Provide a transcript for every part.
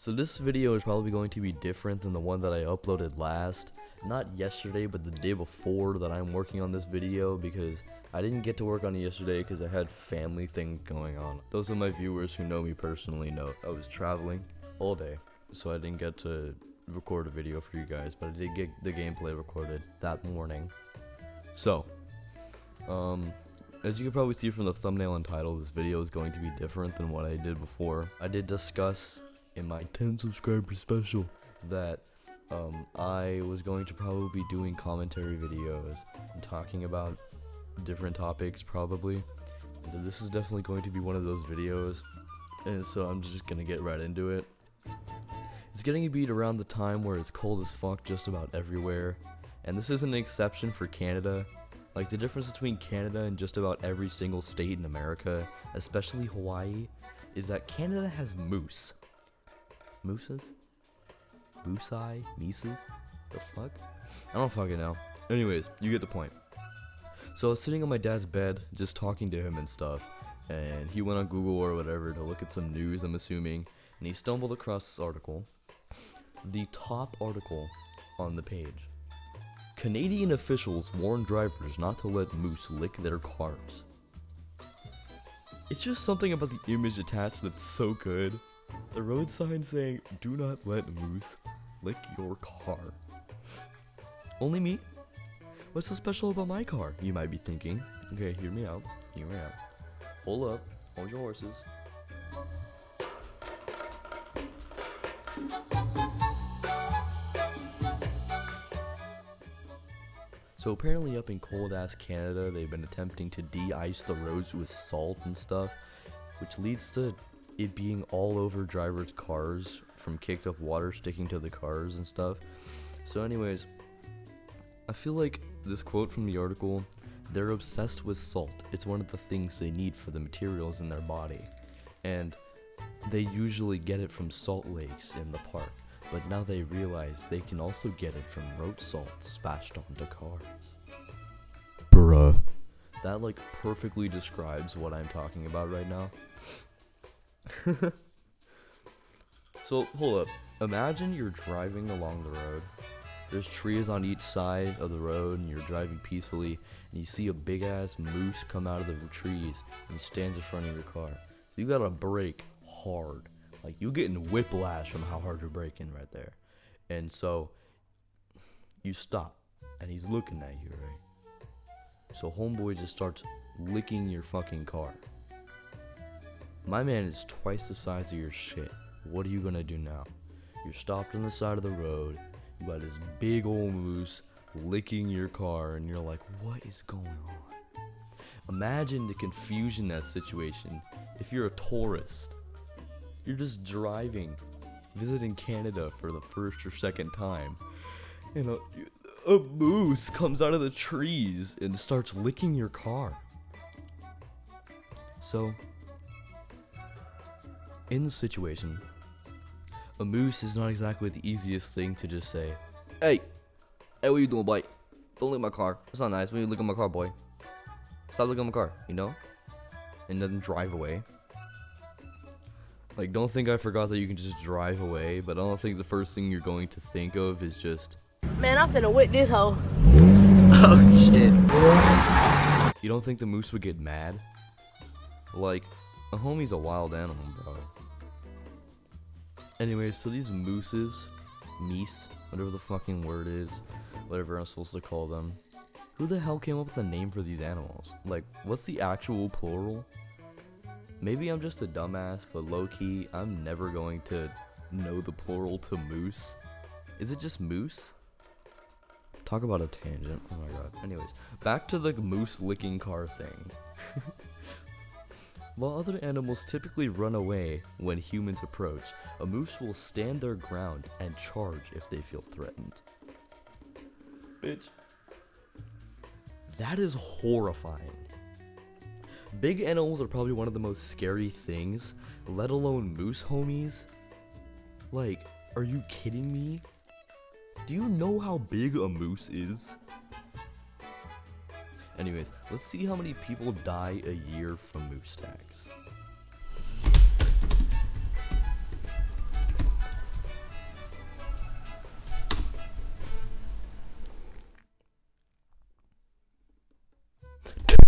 So this video is probably going to be different than the one that I uploaded last. Not yesterday, but the day before that I'm working on this video, because I didn't get to work on it yesterday because I had family things going on. Those of my viewers who know me personally know I was traveling all day, so I didn't get to record a video for you guys, but I did get the gameplay recorded that morning. So, as you can probably see from the thumbnail and title, this video is going to be different than what I did before. I did discuss in my 10 subscriber special that I was going to probably be doing commentary videos and talking about different topics probably. And this is definitely going to be one of those videos, and so I'm just gonna get right into it. It's getting to be around the time where it's cold as fuck just about everywhere, and this isn't an exception for Canada. Like, the difference between Canada and just about every single state in America, especially Hawaii, is that Canada has moose. Mooses? Moosei? Mises? The fuck? I don't fucking know. Anyways, you get the point. So I was sitting on my dad's bed, just talking to him and stuff, and he went on Google or whatever to look at some news, I'm assuming, and he stumbled across this article. The top article on the page. Canadian officials warn drivers not to let moose lick their cars. It's just something about the image attached that's so good. The road sign saying, "Do not let moose lick your car." Only me? What's so special about my car? You might be thinking. Okay, hear me out. Hear me out. Hold up. Hold your horses. So apparently up in cold ass Canada, they've been attempting to de-ice the roads with salt and stuff, which leads to it being all over drivers' cars from kicked up water sticking to the cars and stuff. So anyways, I feel like this quote from the article, they're obsessed with salt. It's one of the things they need for the materials in their body. And they usually get it from salt lakes in the park. But now they realize they can also get it from road salt splashed onto cars. Bruh. That like perfectly describes what I'm talking about right now. So, hold up. Imagine you're driving along the road. There's trees on each side of the road, and you're driving peacefully, and you see a big ass moose come out of the trees and stands in front of your car. So you gotta brake hard. Like, you're getting whiplash from how hard you're braking right there. And so you stop, and he's looking at you, right? So homeboy just starts licking your fucking car. My man is twice the size of your shit. What are you gonna do now? You're stopped on the side of the road. You got this big old moose licking your car, and you're like, what is going on? Imagine the confusion in that situation. If you're a tourist, you're just driving, visiting Canada for the first or second time, and a moose comes out of the trees and starts licking your car. So, in the situation, a moose is not exactly the easiest thing to just say, Hey, what you doing, boy? Don't lick my car. It's not nice when you lick my car, boy. Stop licking my car, you know? And then drive away. Like, don't think I forgot that you can just drive away, but I don't think the first thing you're going to think of is just, man, I'm finna whip this hoe. Oh, shit. You don't think the moose would get mad? Like, a homie's a wild animal, bro. Anyway, so these mooses, meese, whatever the fucking word is, whatever I'm supposed to call them, who the hell came up with a name for these animals? Like, what's the actual plural? Maybe I'm just a dumbass, but low-key, I'm never going to know the plural to moose. Is it just moose? Talk about a tangent. Oh my god. Anyways, back to the moose licking car thing. While other animals typically run away when humans approach, a moose will stand their ground and charge if they feel threatened. Bitch. That is horrifying. Big animals are probably one of the most scary things, let alone moose homies. Like, are you kidding me? Do you know how big a moose is? Anyways, let's see how many people die a year from moose attacks.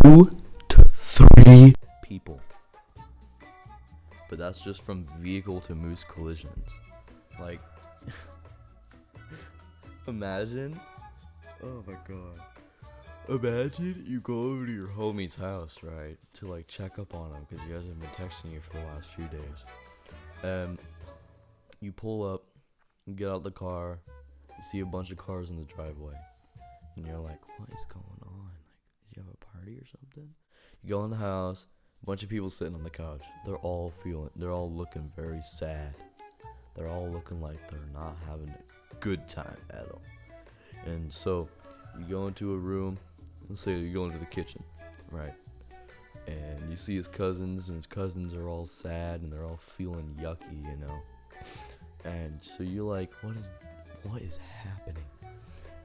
2 to 3 people. But that's just from vehicle to moose collisions. Like, imagine. Oh my god. Imagine you go over to your homie's house, right, to like check up on him because he hasn't been texting you for the last few days. You pull up, you get out the car, you see a bunch of cars in the driveway, and you're like, what is going on? Like, does he have a party or something? You go in the house, a bunch of people sitting on the couch. They're all looking very sad. They're all looking like they're not having a good time at all. And so you go into a room. Let's say you go into the kitchen, right? And you see his cousins, and his cousins are all sad, and they're all feeling yucky, you know? And so you're like, what is happening?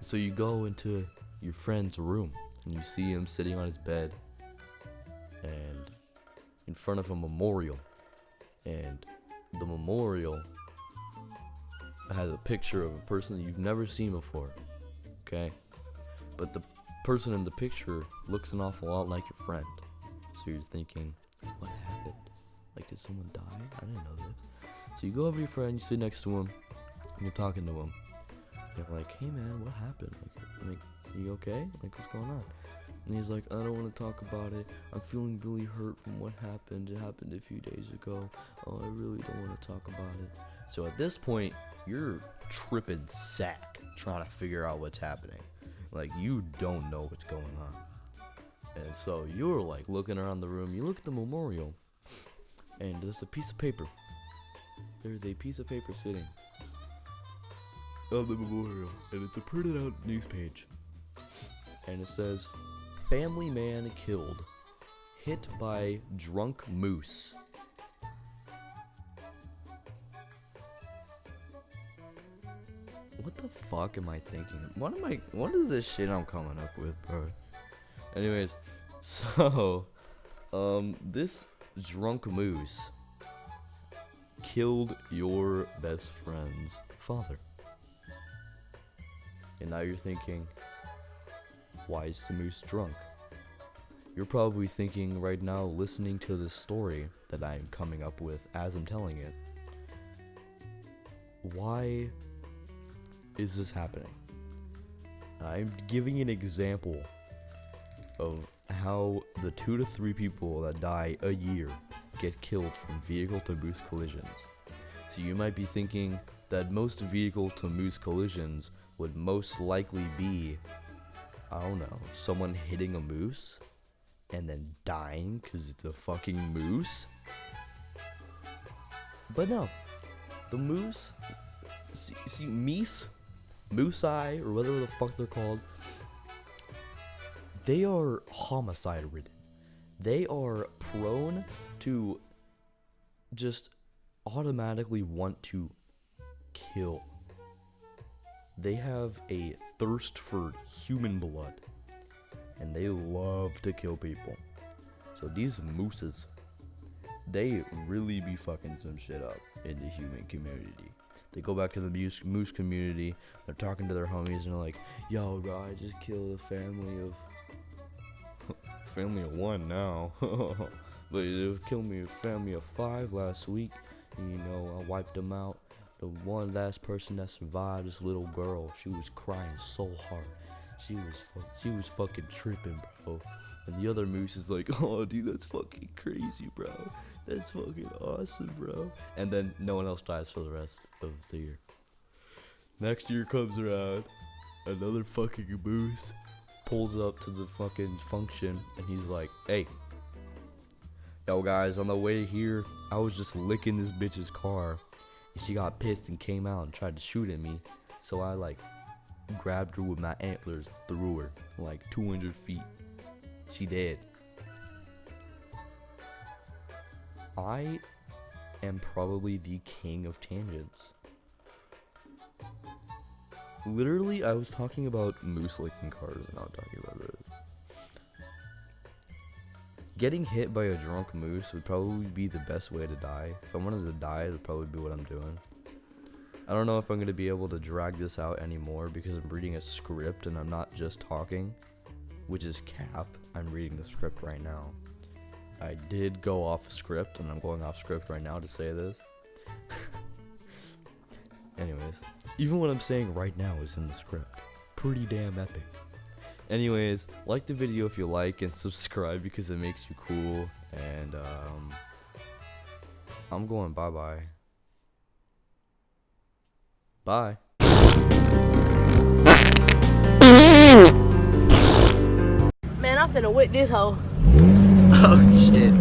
So you go into your friend's room, and you see him sitting on his bed, and in front of a memorial. And the memorial has a picture of a person that you've never seen before, okay? But the person in the picture looks an awful lot like your friend. So you're thinking, what happened? Like, did someone die? I didn't know this. So you go over to your friend, you sit next to him, and you're talking to him. You're like, hey man, what happened? Like, are you okay? Like, what's going on? And he's like, I don't want to talk about it. I'm feeling really hurt from what happened. It happened a few days ago. Oh, I really don't want to talk about it. So at this point, you're tripping sack trying to figure out what's happening. Like, you don't know what's going on. And so you're like looking around the room. You look at the memorial, and there's a piece of paper. There's a piece of paper sitting on the memorial, and it's a printed out news page. And it says, family man killed, hit by drunk moose. What the fuck am I thinking? What is this shit I'm coming up with, bro? Anyways, so, this drunk moose killed your best friend's father. And now you're thinking, why is the moose drunk? You're probably thinking right now, listening to this story that I'm coming up with as I'm telling it, why is this happening? I'm giving an example of how the 2 to 3 people that die a year get killed from vehicle to moose collisions. So you might be thinking that most vehicle to moose collisions would most likely be, I don't know, someone hitting a moose and then dying because it's a fucking moose. But no, the moose, see moose-eye, or whatever the fuck they're called, they are homicide ridden. They are prone to just automatically want to kill. They have a thirst for human blood, and they love to kill people. So these mooses, they really be fucking some shit up in the human community. They go back to the moose community, they're talking to their homies, and they're like, yo bro, I just killed a family of 1 now. But it killed me a family of 5 last week. And, you know, I wiped them out. The one last person that survived, this little girl, she was crying so hard. She was fucking tripping, bro. And the other moose is like, oh dude, that's fucking crazy, bro. That's fucking awesome, bro. And then no one else dies for the rest of the year. Next year comes around, another fucking moose pulls up to the fucking function, and he's like, hey, yo guys, on the way here, I was just licking this bitch's car, and she got pissed and came out and tried to shoot at me, so I like grabbed her with my antlers, threw her like 200 feet. She dead. I am probably the king of tangents. Literally, I was talking about moose licking cars, and now I'm talking about this. Getting hit by a drunk moose would probably be the best way to die. If I wanted to die, it would probably be what I'm doing. I don't know if I'm going to be able to drag this out anymore because I'm reading a script and I'm not just talking. which is cap. I'm reading the script right now. I did go off script, and I'm going off script right now to say this. Anyways, even what I'm saying right now is in the script. Pretty damn epic. Anyways, like the video if you like, and subscribe because it makes you cool. And I'm going bye-bye. Bye. Man, I'm finna whip this hoe. Oh shit.